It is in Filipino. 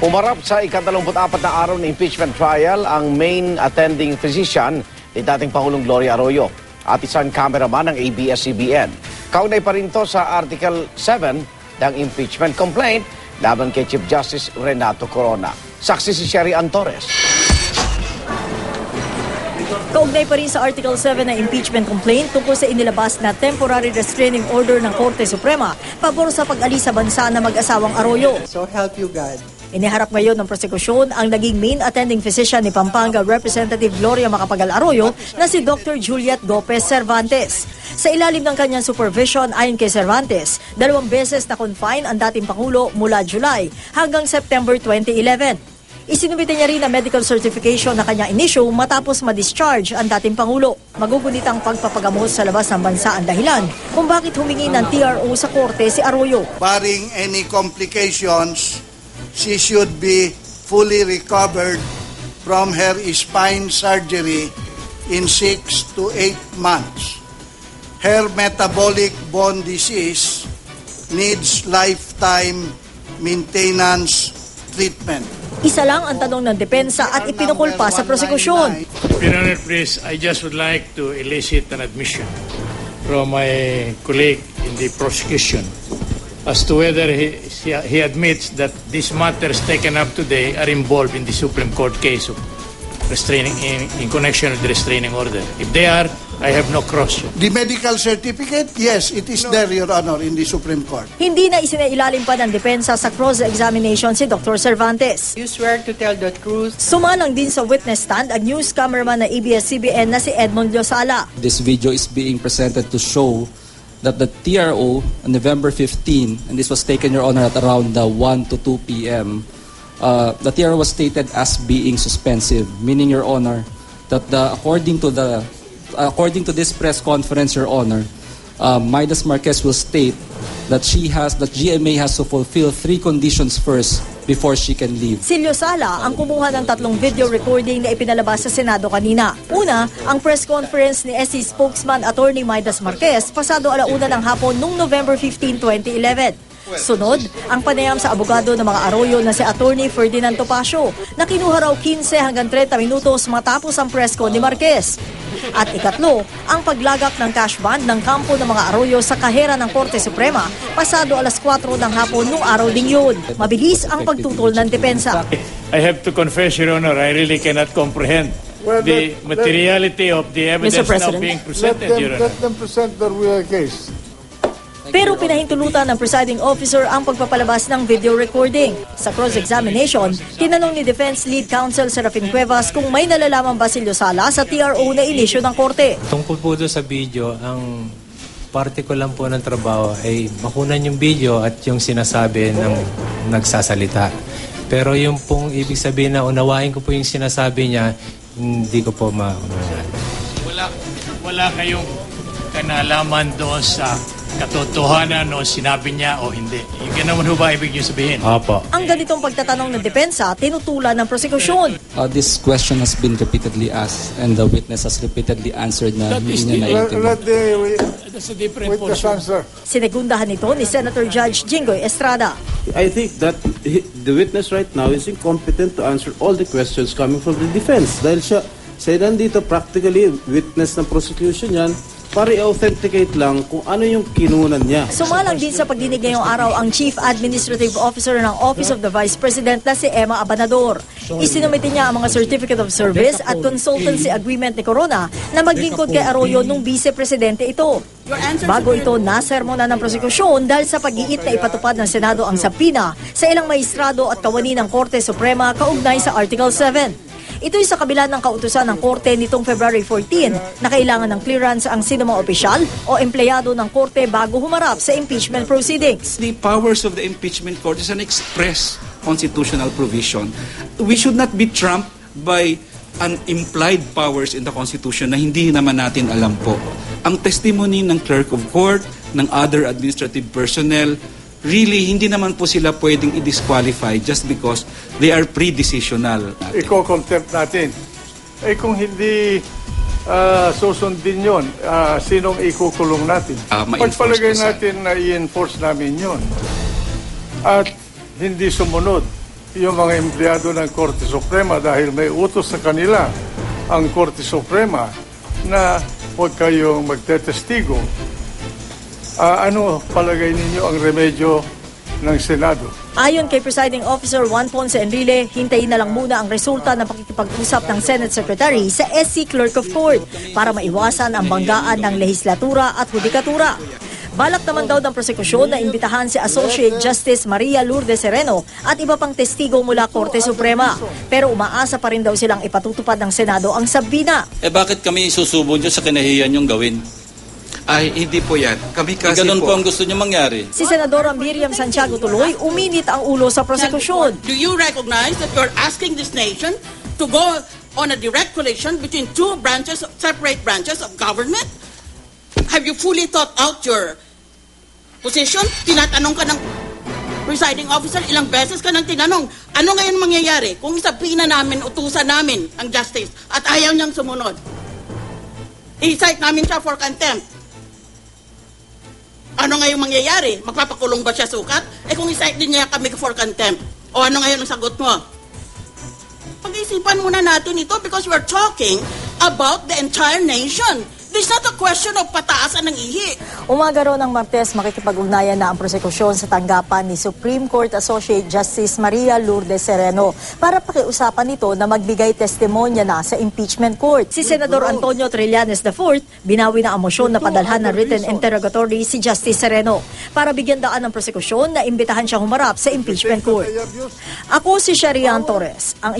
Umarap sa ika-24 na araw ng impeachment trial ang main attending physician ni dating Pangulong Gloria Arroyo at isang cameraman ng ABS-CBN. Kaunay pa rin to sa Article 7 ng impeachment complaint laban kay Chief Justice Renato Corona. Saksi si Sherry Antores. Kaugnay pa rin sa Article 7 na impeachment complaint tungkol sa inilabas na temporary restraining order ng Korte Suprema pabor sa pag-alis sa bansa na mag-asawang Arroyo. So help you God. Iniharap ngayon ng prosekusyon ang naging main attending physician ni Pampanga Representative Gloria Macapagal Arroyo na si Dr. Juliet Gopez Cervantes. Sa ilalim ng kanyang supervision ayon kay Cervantes, 2 beses na confine ang dating Pangulo mula July hanggang September 2011. Isinumite niya rin ang medical certification na kanyang inisyu matapos ma-discharge ang dating Pangulo. Magugunit ang pagpapagamot sa labas ng bansa ang dahilan kung bakit humingi ng TRO sa korte si Arroyo. Barring any complications, she should be fully recovered from her spine surgery in 6 to 8 months. Her metabolic bone disease needs lifetime maintenance treatment. Isa lang ang tanong ng depensa at ipinukul pa sa prosekusyon. Your Honor, please, I just would like to elicit an admission from my colleague in the prosecution as to whether he admits that these matters taken up today are involved in the Supreme Court case of restraining in connection with the restraining order. If they are, I have no cross. The medical certificate, yes, it is there, Your Honor, in the Supreme Court. Hindi na isinailalim pa ng depensa sa cross-examination si Dr. Cervantes. You swear to tell the truth. Sumanang din sa witness stand ang news cameraman na ABS-CBN na si Edmond Liosala. This video is being presented to show that the TRO on November 15, and this was taken, Your Honor, at around 1 to 2 p.m., the TRO was stated as being suspensive, meaning, Your Honor, that according to this press conference, Your Honor, Midas Marquez will state that GMA has to fulfill 3 conditions first before she can leave. Si Liosala ang kumuha ng 3 video recording na ipinalabas sa Senado kanina. Una, ang press conference ni SC spokesman Attorney Midas Marquez pasado 1:00 ng hapon noong November 15, 2011. Sunod, ang panayam sa abogado ng mga Arroyo na si Attorney Ferdinand Topacio na kinuha raw 15 hanggang 30 minutos matapos ang press con ni Marquez. At ikatlo, ang paglagak ng cash bond ng kampo ng mga Arroyo sa kahera ng Korte Suprema pasado 4:00 ng hapon noong araw ding yun. Mabilis ang pagtutol ng depensa. I have to confess, Your Honor, I really cannot comprehend the materiality of the evidence now being presented, Your Honor. Let them present their case. Pero pinahintulutan ng presiding officer ang pagpapalabas ng video recording. Sa cross-examination, tinanong ni Defense Lead Counsel Serafin Cuevas kung may nalalaman ba si Liosala sa TRO na inisyu ng korte. Tungkol po doon sa video, ang parte ko lang po ng trabaho ay makunan yung video at yung sinasabi ng nagsasalita. Pero yung pong ibig sabihin na unawain ko po yung sinasabi niya, hindi ko po maunawain. Wala kayong kanalaman doon sa katotohanan o sinabi niya o hindi. Yung ganoon ho ba ibig niyo sabihin? Opo. Ang ganitong pagtatanong ng depensa, tinutulan ng prosekusyon. This question has been repeatedly asked and the witness has repeatedly answered na hindi niya naiintindihan. That's a different portion. Sinegundahan nito ni Senator Judge Jinggoy Estrada. I think that the witness right now is incompetent to answer all the questions coming from the defense. Dahil siya nandito practically witness ng prosecution yan, para i-authenticate lang kung ano yung kinunan niya. Sumalang din sa pagdinig ngayong araw ang Chief Administrative Officer ng Office of the Vice President na si Emma Abanador. Isinumite niya ang mga Certificate of Service at Consultancy Agreement ni Corona na maglingkod kay Arroyo nung Vice-Presidente ito. Bago ito, nasermona ng prosekusyon dahil sa pag-iit na ipatupad ng Senado ang sabina sa ilang maestrado at kawani ng Korte Suprema kaugnay sa Article 7. Ito'y sa kabila ng kautusan ng Korte nitong February 14 na kailangan ng clearance ang sinumang opisyal o empleyado ng Korte bago humarap sa impeachment proceedings. The powers of the impeachment court is an express constitutional provision. We should not be trumped by an implied powers in the Constitution na hindi naman natin alam po. Ang testimony ng clerk of court, ng other administrative personnel, really, hindi naman po sila pwedeng i-disqualify just because they are pre-decisional. Iko-contempt natin. Kung hindi susundin yun, sinong ikukulong natin? Pagpalagay natin na i-enforce namin yun. At hindi sumunod. yung mga empleyado ng Korte Suprema dahil may utos sa kanila ang Korte Suprema na huwag kayong magtetestigo. Ano palagay ninyo ang remedyo ng Senado? Ayon kay Presiding Officer Juan Ponce Enrile, hintayin na lang muna ang resulta ng pakikipag-usap ng Senate Secretary sa SC Clerk of Court para maiwasan ang banggaan ng lehislatura at hudikatura. Balak naman daw ng prosekusyon na imbitahan si Associate Justice Maria Lourdes Sereno at iba pang testigo mula Korte Suprema. Pero umaasa pa rin daw silang ipatutupad ng Senado ang sabina. Bakit kami isusubon nyo sa kinahiyan yung gawin? Ay, hindi po yan. Kami kasi ganun po ang gusto nyo mangyari. Si Senadora Miriam Santiago tuloy uminit ang ulo sa prosekusyon. Do you recognize that you're asking this nation to go on a direct collision between two branches, separate branches of government? Have you fully thought out your position? Tinatanong ka ng presiding officer, ilang beses ka nang tinanong, ano ngayon mangyayari kung sabihin na namin, utusan namin ang justice at ayaw niyang sumunod? I-cite namin siya for contempt. Ano ngayon mangyayari? Magpapakulong ba siya sukat? Kung i-cite din niya kami for contempt, o ano ngayon ang sagot mo? Pag-isipan muna natin ito because we're talking about the entire nation. This is not a question of pataasan ng ihi. Umaga raw ng Martes, makikipag-ugnayan na ang prosekusyon sa tanggapan ni Supreme Court Associate Justice Maria Lourdes Sereno para pakiusapan nito na magbigay testimonya na sa impeachment court. Si Senador Antonio Trillanes IV, binawi na ang mosyón na padalhan ng written interrogatory si Justice Sereno para bigyan daan ng prosekusyon na imbitahan siya humarap sa impeachment court. Ako si Sharian Torres. Ang